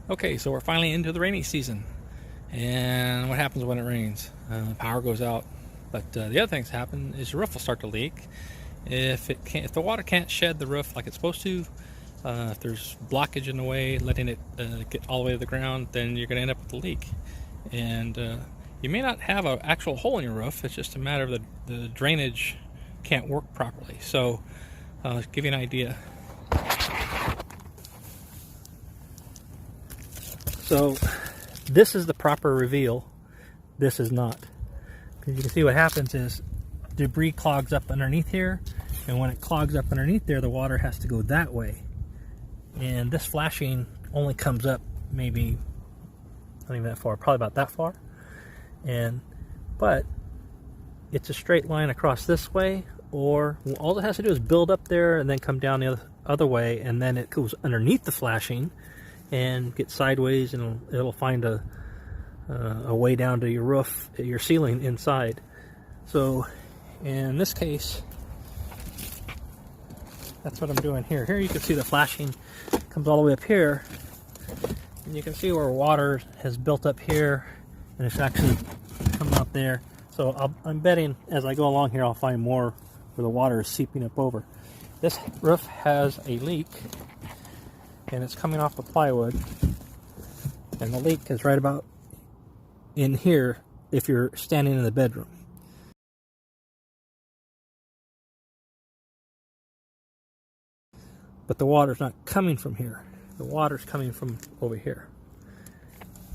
Okay, so we're finally into the rainy season, and what happens when it rains? Power goes out, but the other things happen is your roof will start to leak. If the water can't shed the roof like it's supposed to, if there's blockage in the way, letting it get all the way to the ground, then you're going to end up with a leak. And you may not have an actual hole in your roof. It's just a matter of the drainage can't work properly. So, to give you an idea. So this is the proper reveal. This is not. Because you can see what happens is debris clogs up underneath here, and when it clogs up underneath there, the water has to go that way. And this flashing only comes up maybe not even that far, probably about that far. But it's a straight line across this way, or all it has to do is build up there and then come down the other way, and then it goes underneath the flashing and get sideways, and it'll find a way down to your roof, your ceiling inside. So in this case, that's what I'm doing here. Here you can see the flashing comes all the way up here, and you can see where water has built up here, and it's actually coming up there. So I'm betting as I go along here, I'll find more where the water is seeping up over. This roof has a leak, and it's coming off the plywood, and the leak is right about in here if you're standing in the bedroom. But the water's not coming from here. The water's coming from over here.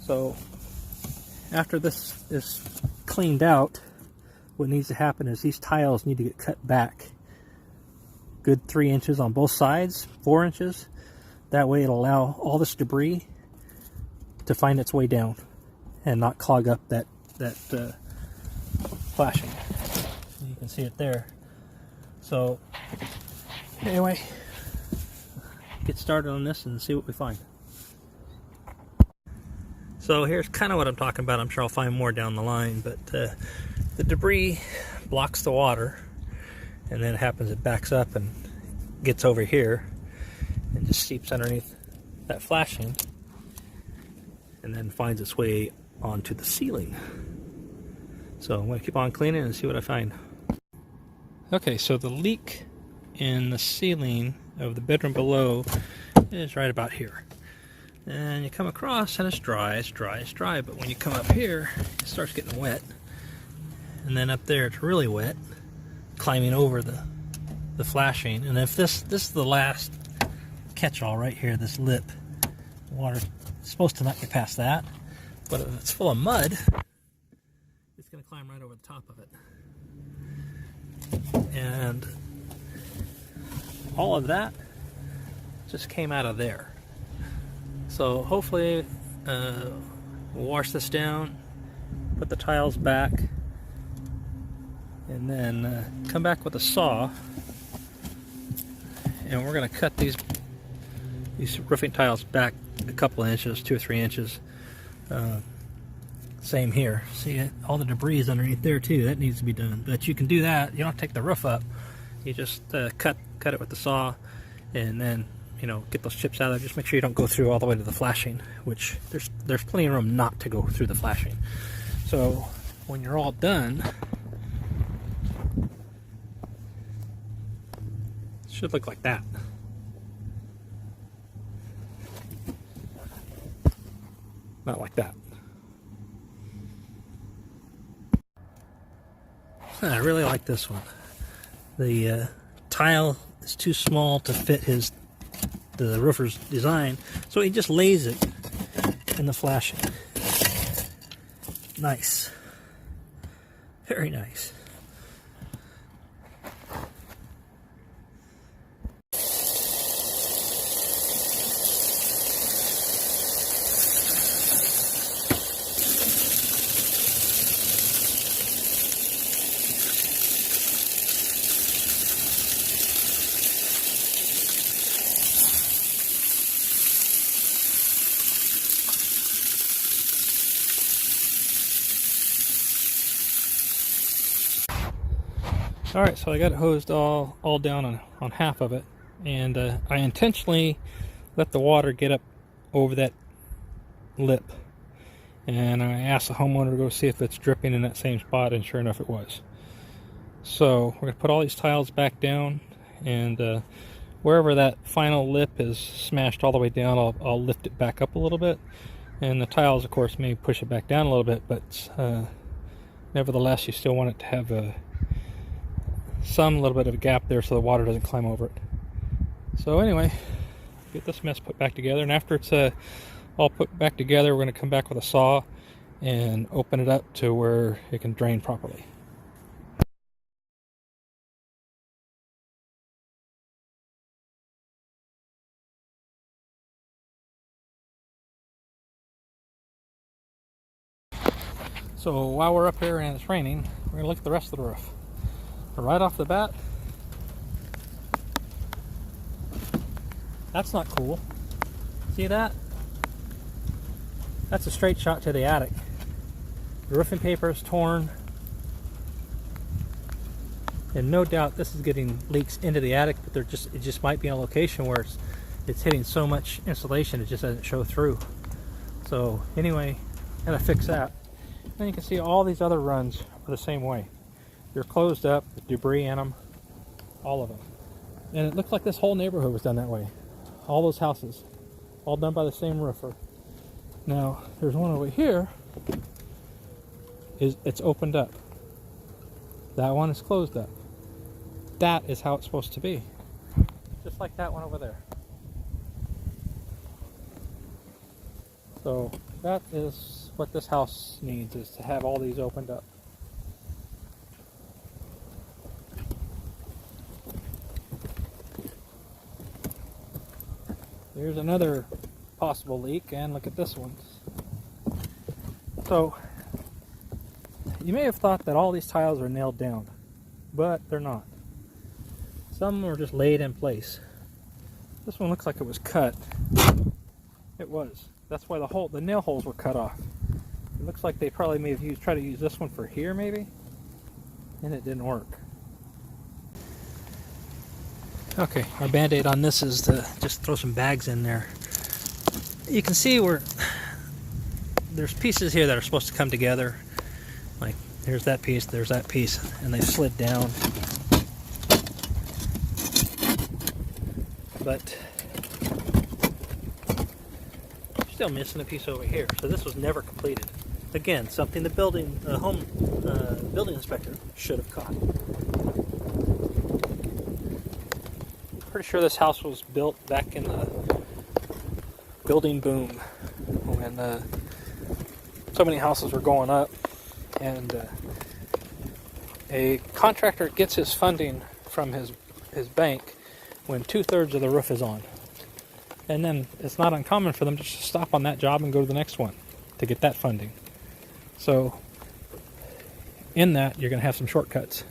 So after this is cleaned out, what needs to happen is these tiles need to get cut back. Good 3 inches on both sides, 4 inches. That way it'll allow all this debris to find its way down and not clog up that flashing. You can see it there. So anyway, get started on this and see what we find. So here's kind of what I'm talking about. I'm sure I'll find more down the line, but the debris blocks the water, and then it happens, it backs up and gets over here and just seeps underneath that flashing, and then finds its way onto the ceiling. So I'm going to keep on cleaning and see what I find. Okay, so the leak in the ceiling of the bedroom below is right about here. And you come across and it's dry, but when you come up here, it starts getting wet. And then up there it's really wet, climbing over the flashing. And if this is the last catch-all right here, this lip, water's supposed to not get past that, but if it's full of mud, it's going to climb right over the top of it. And all of that just came out of there. So hopefully we'll wash this down, put the tiles back, and then come back with a saw, and we're going to cut these roofing tiles back a couple of inches, 2 or 3 inches. Same here. See, all the debris is underneath there too. That needs to be done. But you can do that. You don't have to take the roof up. You just cut it with the saw, and then get those chips out of there. Just make sure you don't go through all the way to the flashing, which there's plenty of room not to go through the flashing. So when you're all done, it should look like that. Not like that. I really like this one. The tile is too small to fit the roofer's design, so he just lays it in the flashing. Nice. Very nice. Alright, so I got it hosed all down on half of it, and I intentionally let the water get up over that lip. And I asked the homeowner to go see if it's dripping in that same spot, and sure enough it was. So we're going to put all these tiles back down, and wherever that final lip is smashed all the way down, I'll lift it back up a little bit. And the tiles, of course, may push it back down a little bit, but nevertheless, you still want it to have some little bit of a gap there so the water doesn't climb over it. So anyway, get this mess put back together, and after it's all put back together, we're going to come back with a saw and open it up to where it can drain properly. So while we're up here and it's raining, we're going to look at the rest of the roof. Right off the bat, that's not cool. See that? That's a straight shot to the attic. The roofing paper is torn, and no doubt this is getting leaks into the attic, but it just might be in a location where it's hitting so much insulation it just doesn't show through. So anyway, gotta fix that. Then you can see all these other runs are the same way. They're closed up with debris in them, all of them. And it looks like this whole neighborhood was done that way. All those houses, all done by the same roofer. Now, there's one over here, it's opened up. That one is closed up. That is how it's supposed to be. Just like that one over there. So that is what this house needs, is to have all these opened up. Here's another possible leak, and look at this one. So you may have thought that all these tiles are nailed down, but they're not. Some are just laid in place. This one looks like it was cut. It was. That's why the nail holes were cut off. It looks like they probably may have tried to use this one for here maybe, and it didn't work. Okay, our band-aid on this is to just throw some bags in there. You can see where there's pieces here that are supposed to come together. Like, here's that piece, there's that piece, and they slid down. But still missing a piece over here, so this was never completed. Again, something the building inspector should have caught. Pretty sure this house was built back in the building boom when so many houses were going up, and a contractor gets his funding from his bank when 2/3 of the roof is on, and then it's not uncommon for them to just stop on that job and go to the next one to get that funding. So in that, you're going to have some shortcuts,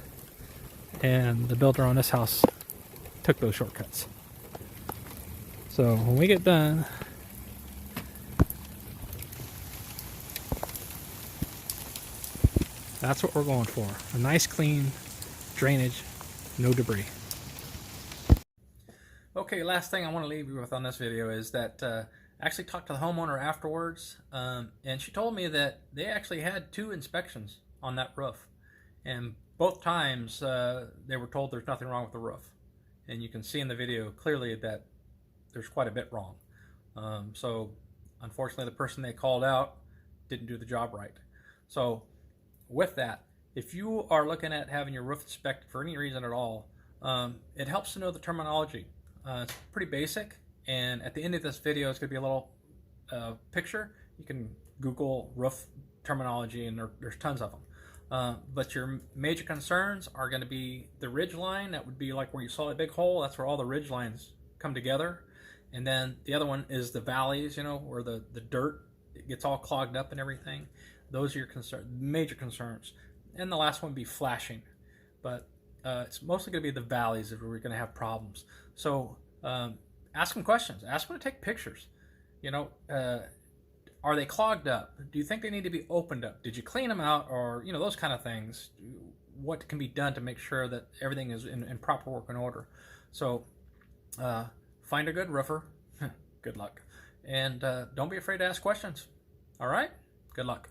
and the builder on this house took those shortcuts. So when we get done, that's what we're going for. A nice clean drainage, no debris. Okay, last thing I want to leave you with on this video is that I actually talked to the homeowner afterwards, and she told me that they actually had 2 inspections on that roof, and both times they were told there's nothing wrong with the roof. And you can see in the video clearly that there's quite a bit wrong. So unfortunately, the person they called out didn't do the job right. So with that, if you are looking at having your roof inspected for any reason at all, it helps to know the terminology. It's pretty basic, and at the end of this video, it's going to be a little picture. You can Google roof terminology, and there's tons of them. But your major concerns are going to be the ridge line. That would be like where you saw a big hole. That's where all the ridge lines come together. And then the other one is the valleys, you know, where the dirt it gets all clogged up and everything. Those are your major concerns. And the last one would be flashing. But it's mostly going to be the valleys if we're going to have problems. So ask them questions. Ask them to take pictures. You know, are they clogged up? Do you think they need to be opened up? Did you clean them out? Or, you know, those kind of things. What can be done to make sure that everything is in proper working order? So find a good roofer. Good luck. And don't be afraid to ask questions. All right, good luck.